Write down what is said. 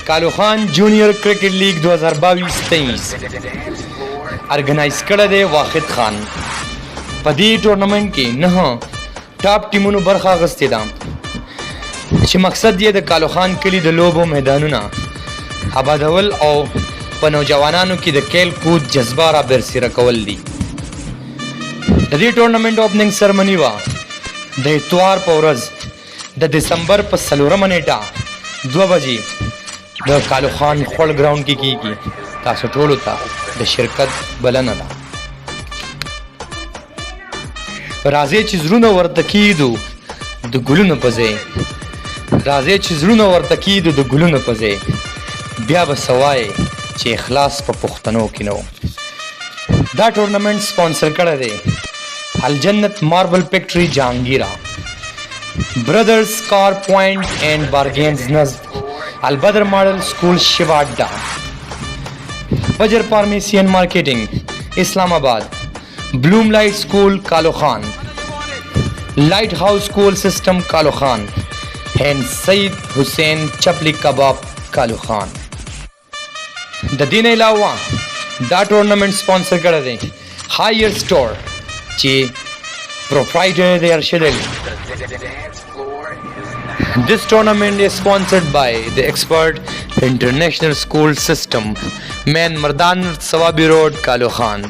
کالوخان جونیئر کرکټ لیگ 2022-23 ارګنایز کړی دی واحد خان. په دې ټورنمنټ کې 9 ټاپ ټیمونو برخه اخیستې ده چې مقصد یې د کالوخان کلي د لوبو میدانونه آبادول او په نوجوانانو کې د کیل کود جذبه را برسېره کول دي. د دې ټورنمنټ اوپننګ سرمني وه د اتوار په ورځ د دسمبر په 4 نیټه 2 بجې د کالوخان خوړ ګراوند کې کیږي. تاسو ټولو ته د شرکت بلنه ده. راځئ چې زړونه ورته کیدو د ګلونو په ځای، راځئ چې زړونه ورته کیدو د ګلونو په ځای، بیا به سوای چې اخلاص په پښتنو کې نه و. دا ټورنمنټ سپانسر کړی دی الجنت ماربل فیکټري جهانګیرا، برادرز کار پوینټ اینڈ بارگینز نزد البدر ماڈل سکول شیوا اڈا، بجر فارمیسی اینڈ مارکیٹنگ اسلام آباد، بلوم لائٹ سکول کالوخان، لائٹ ہاؤس سکول سسٹم کالوخان اینڈ سید حسین چپلی کباب کالوخان. د دې نه علاوه دا ټورنمنټ سپانسر کړی دی هایر سٹور چې پروپرایټر دی ارشد علي. This tournament is sponsored by the Expert International School System, Main Mardan Sawabi Road, Kalukhan.